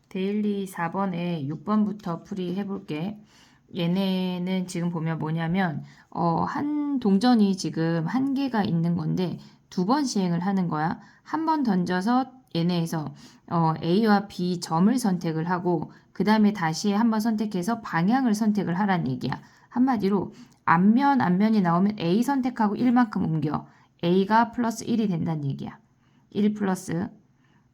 데일리 4번에 6번부터 풀이 해볼게. 얘네는 지금 보면 뭐냐면 한 동전이 지금 한 개가 있는 건데 두 번 시행을 하는 거야. 한 번 던져서 얘네에서 A와 B 점을 선택을 하고 그 다음에 다시 한 번 선택해서 방향을 선택을 하란 얘기야. 한마디로 앞면이 나오면 A 선택하고 1만큼 옮겨. A가 플러스 1이 된다는 얘기야. 1 플러스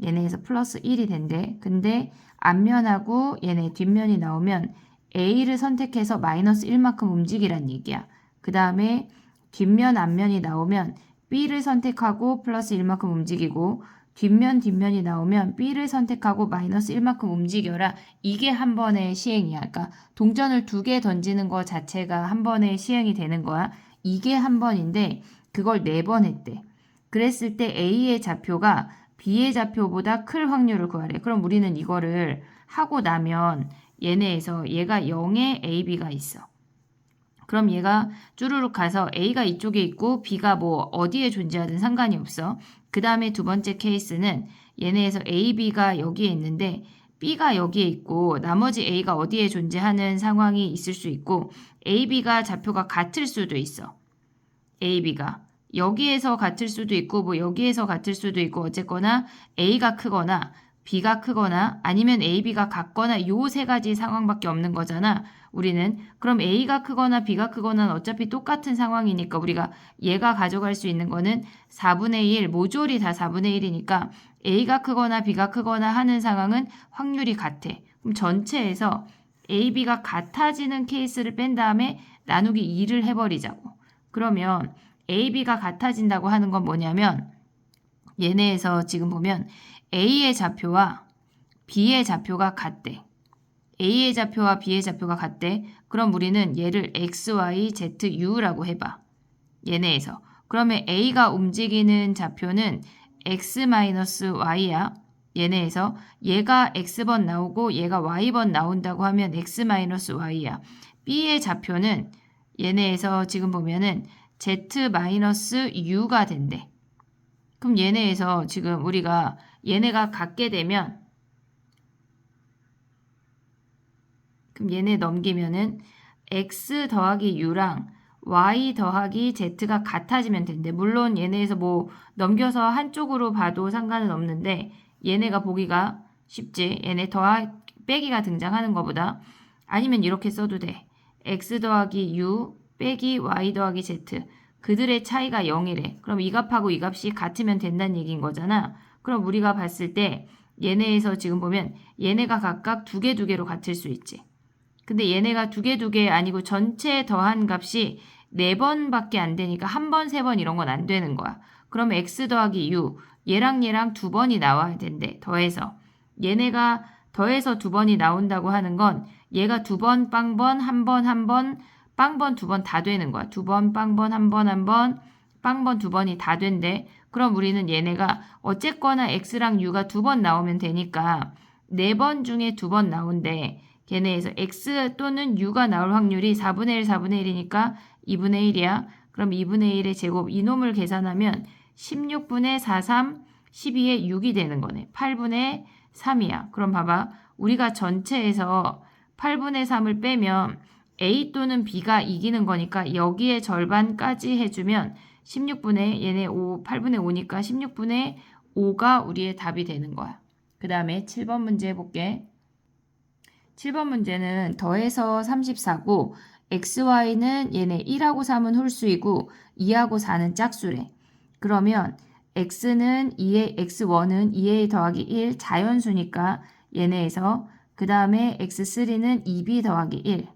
얘네에서 플러스 1이 된대. 근데 앞면하고 얘네 뒷면이 나오면 A를 선택해서 마이너스 1만큼 움직이란 얘기야. 그 다음에 뒷면 앞면이 나오면 B를 선택하고 플러스 1만큼 움직이고 뒷면이 나오면 B를 선택하고 마이너스 1만큼 움직여라. 이게 한 번의 시행이야. 그러니까 동전을 두 개 던지는 거 자체가 한 번의 시행이 되는 거야. 이게 한 번인데 그걸 4번 했대. 그랬을 때 A의 좌표가 B의 좌표보다 클 확률을 구하래. 그럼 우리는 이거를 하고 나면 얘네에서 얘가 0에 AB가 있어. 그럼 얘가 쭈루룩 가서 A가 이쪽에 있고 B가 뭐 어디에 존재하든 상관이 없어. 그 다음에 두 번째 케이스는 얘네에서 AB가 여기에 있는데 B가 여기에 있고 나머지 A가 어디에 존재하는 상황이 있을 수 있고 AB가 좌표가 같을 수도 있어. AB가 여기에서 같을 수도 있고 뭐 여기에서 같을 수도 있고 어쨌거나 A가 크거나 B가 크거나 아니면 AB가 같거나 요 세 가지 상황밖에 없는 거잖아. 우리는 그럼 A가 크거나 B가 크거나 어차피 똑같은 상황이니까 우리가 얘가 가져갈 수 있는 거는 4분의 1 모조리 다 4분의 1이니까 A가 크거나 B가 크거나 하는 상황은 확률이 같아. 그럼 전체에서 AB가 같아지는 케이스를 뺀 다음에 나누기 2를 해버리자고. 그러면 AB가 같아진다고 하는 건 뭐냐면 얘네에서 지금 보면 A의 좌표와 B의 좌표가 같대. A의 좌표와 B의 좌표가 같대. 그럼 우리는 얘를 X, Y, Z, U라고 해봐. 얘네에서. 그러면 A가 움직이는 좌표는 X-Y야. 얘네에서 얘가 X번 나오고 얘가 Y번 나온다고 하면 X-Y야. B의 좌표는 얘네에서 지금 보면은 Z-U가 된대. 그럼 얘네에서 지금 우리가 얘네가 같게 되면 그럼 얘네 넘기면은 X 더하기 U랑 Y 더하기 Z가 같아지면 된대. 물론 얘네에서 뭐 넘겨서 한쪽으로 봐도 상관은 없는데 얘네가 보기가 쉽지. 얘네 빼기가 등장하는 것보다 아니면 이렇게 써도 돼. X 더하기 U 빼기 Y 더하기 Z 그들의 차이가 0이래. 그럼 이 값하고 이 값이 같으면 된다는 얘기인 거잖아. 그럼 우리가 봤을 때 얘네에서 지금 보면 얘네가 각각 두 개로 같을 수 있지. 근데 얘네가 두 개 아니고 전체 더한 값이 4번밖에 안 되니까 한 번, 3번 이런 건 안 되는 거야. 그러면 x 더하기 u 얘랑 2번이 나와야 된대. 더해서. 얘네가 더해서 2번이 나온다고 하는 건 얘가 2번, 빵번, 한 번, 빵번 2번 다 되는 거야. 2번, 빵번, 한 번, 빵번 2번이 다 된대. 그럼 우리는 얘네가 어쨌거나 x랑 u가 2번 나오면 되니까 4번 중에 2번 나온대. 걔네에서 x 또는 u가 나올 확률이 4분의 1, 4분의 1이니까 2분의 1이야. 그럼 2분의 1의 제곱 이놈을 계산하면 16분의 43, 12의 6이 되는 거네. 8분의 3이야. 그럼 봐봐. 우리가 전체에서 8분의 3을 빼면 A 또는 B가 이기는 거니까 여기에 절반까지 해주면 16분의 얘네 8분의 5니까 16분의 5가 우리의 답이 되는 거야. 그 다음에 7번 문제 해볼게. 7번 문제는 더해서 34고 XY는 얘네 1하고 3은 홀수이고 2하고 4는 짝수래. 그러면 X는 2의 2A 더하기 1 자연수니까 얘네에서 그 다음에 X3는 2B 더하기 1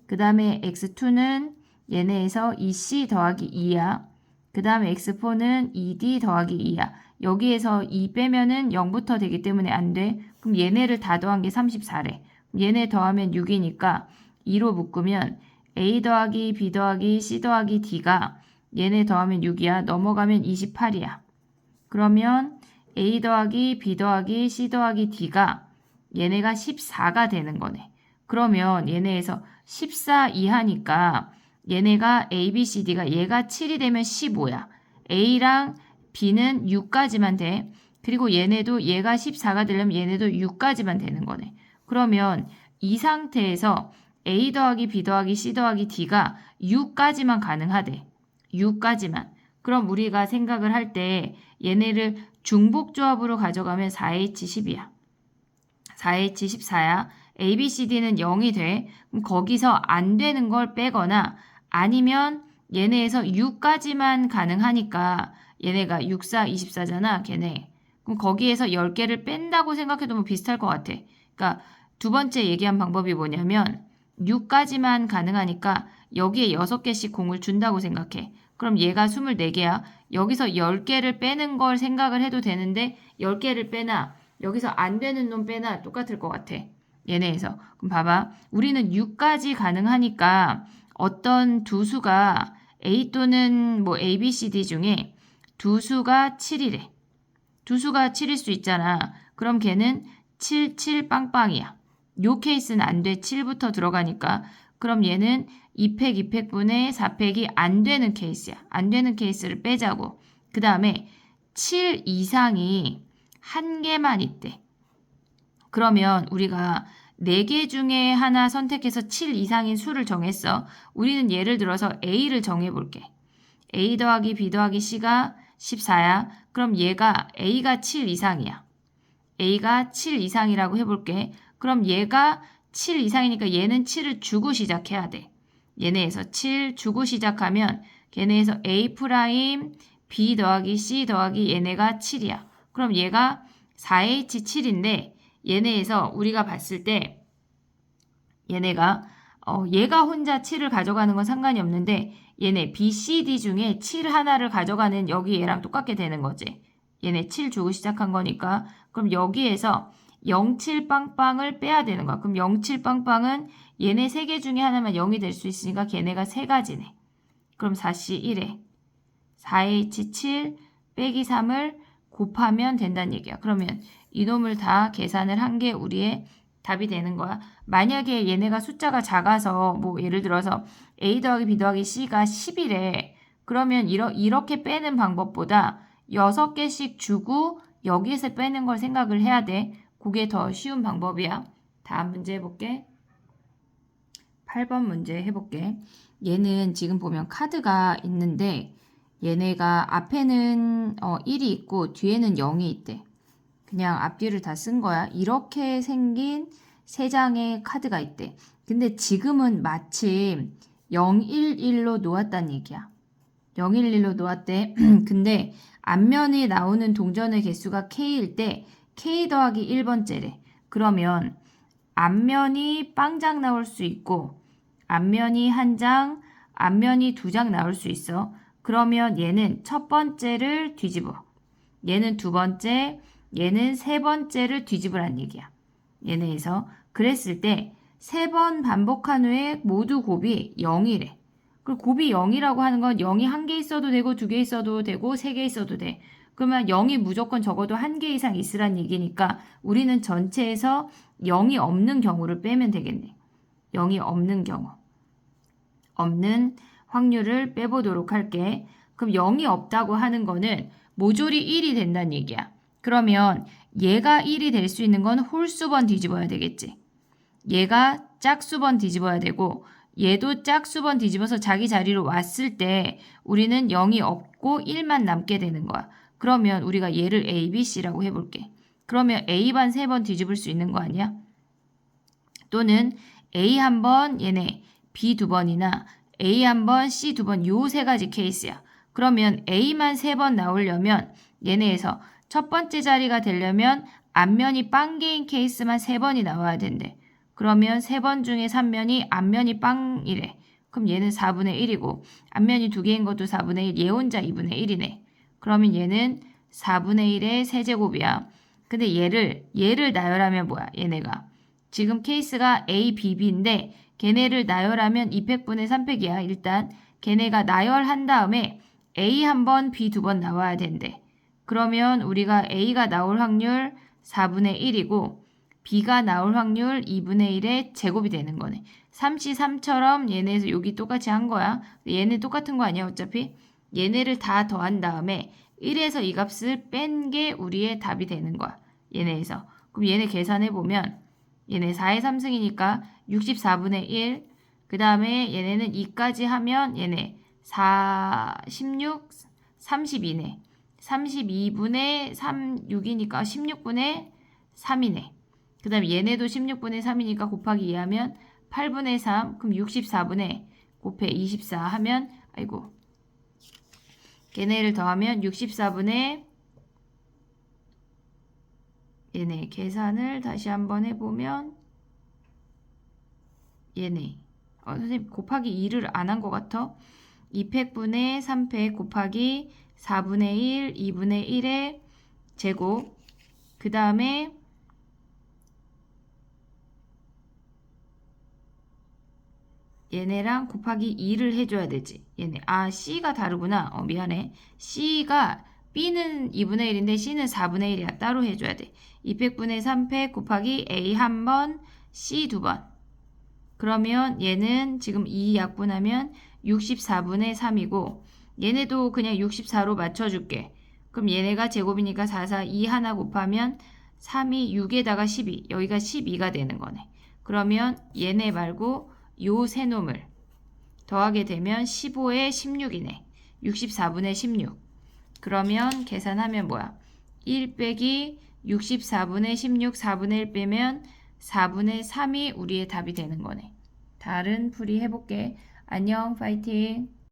그 다음에 X2는 얘네에서 2C 더하기 2야. 그 다음에 X4는 2D 더하기 2야. 여기에서 2 빼면은 0부터 되기 때문에 안 돼. 그럼 얘네를 다 더한 게 34래. 얘네 더하면 6이니까 2로 묶으면 A 더하기 B 더하기 C 더하기 D가 얘네 더하면 6이야. 넘어가면 28이야. 그러면 A 더하기 B 더하기 C 더하기 D가 얘네가 14가 되는 거네. 그러면 얘네에서 14 이하니까 얘네가 A, B, C, D가 얘가 7이 되면 15야. A랑 B는 6까지만 돼. 그리고 얘네도 얘가 14가 되려면 얘네도 6까지만 되는 거네. 그러면 이 상태에서 A 더하기 B 더하기 C 더하기 D가 6까지만 가능하대. 6까지만. 그럼 우리가 생각을 할 때 얘네를 중복조합으로 가져가면 4H10이야. 4H14야. A, B, C, D는 0이 돼. 그럼 거기서 안 되는 걸 빼거나 아니면 얘네에서 6까지만 가능하니까 얘네가 6, 4, 24잖아. 걔네. 그럼 거기에서 10개를 뺀다고 생각해도 뭐 비슷할 것 같아. 그러니까 두 번째 얘기한 방법이 뭐냐면 6까지만 가능하니까 여기에 6개씩 공을 준다고 생각해. 그럼 얘가 24개야. 여기서 10개를 빼는 걸 생각을 해도 되는데 10개를 빼나 여기서 안 되는 놈 빼나 똑같을 것 같아. 얘네에서. 그럼 봐봐. 우리는 6까지 가능하니까 어떤 두 수가 A 또는 뭐 A, B, C, D 중에 두 수가 7이래. 두 수가 7일 수 있잖아. 그럼 걔는 7, 7 빵빵이야. 요 케이스는 안 돼. 7부터 들어가니까. 그럼 얘는 2팩, 2팩분의 4팩이 안 되는 케이스야. 안 되는 케이스를 빼자고. 그 다음에 7 이상이 한 개만 있대. 그러면 우리가 4개 중에 하나 선택해서 7 이상인 수를 정했어. 우리는 예를 들어서 A를 정해볼게. A 더하기 B 더하기 C가 14야. 그럼 얘가 A가 7 이상이야. A가 7 이상이라고 해볼게. 그럼 얘가 7 이상이니까 얘는 7을 주고 시작해야 돼. 얘네에서 7 주고 시작하면 걔네에서 A 프라임 B 더하기 C 더하기 얘네가 7이야. 그럼 얘가 4H7인데 얘네에서 우리가 봤을 때 얘네가 얘가 혼자 7을 가져가는 건 상관이 없는데 얘네 B, C, D 중에 7 하나를 가져가는 여기 얘랑 똑같게 되는 거지. 얘네 7 주고 시작한 거니까 그럼 여기에서 07 빵빵을 빼야 되는 거야. 그럼 07 빵빵은 얘네 3개 중에 하나만 0이 될 수 있으니까 걔네가 3가지네. 그럼 4C 1에 4H7 빼기 3을 곱하면 된다는 얘기야. 그러면 이놈을 다 계산을 한 게 우리의 답이 되는 거야. 만약에 얘네가 숫자가 작아서 뭐 예를 들어서 A 더하기 B 더하기 C가 10이래. 그러면 이렇게 빼는 방법보다 6개씩 주고 여기에서 빼는 걸 생각을 해야 돼. 그게 더 쉬운 방법이야. 다음 문제 해볼게. 8번 문제 해볼게. 얘는 지금 보면 카드가 있는데 얘네가 앞에는 1이 있고 뒤에는 0이 있대. 그냥 앞뒤를 다 쓴 거야. 이렇게 생긴 3장의 카드가 있대. 근데 지금은 마침 011로 놓았다는 얘기야. 011로 놓았대. 근데 앞면에 나오는 동전의 개수가 K일 때 K 더하기 1번째래. 그러면 앞면이 빵장 나올 수 있고 앞면이 1장, 앞면이 2장 나올 수 있어. 그러면 얘는 첫 번째를 뒤집어. 얘는 두 번째, 얘는 세 번째를 뒤집으란 얘기야. 얘네에서 그랬을 때 3번 반복한 후에 모두 곱이 0이래. 그리고 곱이 0이라고 하는 건 0이 1개 있어도 되고 2개 있어도 되고 3개 있어도 돼. 그러면 0이 무조건 적어도 1개 이상 있으란 얘기니까 우리는 전체에서 0이 없는 경우를 빼면 되겠네. 0이 없는 경우. 없는 확률을 빼보도록 할게. 그럼 0이 없다고 하는 거는 모조리 1이 된다는 얘기야. 그러면 얘가 1이 될 수 있는 건 홀수번 뒤집어야 되겠지. 얘가 짝수번 뒤집어야 되고 얘도 짝수번 뒤집어서 자기 자리로 왔을 때 우리는 0이 없고 1만 남게 되는 거야. 그러면 우리가 얘를 A, B, C라고 해볼게. 그러면 A반 3번 뒤집을 수 있는 거 아니야? 또는 A 한 번 얘네 B 2번이나 A 한 번 C 2번 요 3가지 케이스야. 그러면 A만 3번 나오려면 얘네에서 첫 번째 자리가 되려면 앞면이 빵개인 케이스만 3번이 나와야 된대. 그러면 3번 중에 3면이 앞면이 빵이래. 그럼 얘는 4분의 1이고 앞면이 2개인 것도 4분의 1, 얘 혼자 2분의 1이네. 그러면 얘는 4분의 1의 세제곱이야. 근데 얘를 나열하면 뭐야? 얘네가. 지금 케이스가 A, B, B인데 걔네를 나열하면 2팩분의 3팩이야. 일단 걔네가 나열한 다음에 A 한 번, B 2번 나와야 된대. 그러면 우리가 A가 나올 확률 4분의 1이고 B가 나올 확률 2분의 1의 제곱이 되는 거네. 3C3처럼 얘네에서 여기 똑같이 한 거야. 얘네 똑같은 거 아니야 어차피? 얘네를 다 더한 다음에 1에서 이 값을 뺀 게 우리의 답이 되는 거야. 얘네에서. 그럼 얘네 계산해보면 얘네 4의 3승이니까 64분의 1. 그 다음에 얘네는 2까지 하면 얘네 4, 16, 32네. 32분의 3, 6이니까 16분의 3이네. 그 다음에 얘네도 16분의 3이니까 곱하기 2하면 8분의 3. 그럼 64분의 곱해 24 하면 아이고 걔네를 더하면 64분의 얘네 계산을 다시 한번 해보면 얘네 선생님 곱하기 2를 안 한 것 같아. 2팩분의 3팩 곱하기 4분의 1, 2분의 1의 제곱. 그 다음에 얘네랑 곱하기 2를 해줘야 되지. 얘네. 아, C가 다르구나. 미안해. C가 B는 2분의 1인데 C는 4분의 1이야. 따로 해줘야 돼. 2팩분의 3팩 곱하기 A 한 번, C 두 번. 그러면 얘는 지금 2 약분하면 64분의 3이고 얘네도 그냥 64로 맞춰줄게. 그럼 얘네가 제곱이니까 4, 4, 2 하나 곱하면 3이 6에다가 12. 여기가 12가 되는 거네. 그러면 얘네 말고 요 세 놈을 더하게 되면 15에 16이네. 64분의 16. 그러면 계산하면 뭐야? 1 빼기 64분의 16, 4분의 1 빼면 4분의 3이 우리의 답이 되는 거네. 다른 풀이 해볼게. 안녕, 파이팅!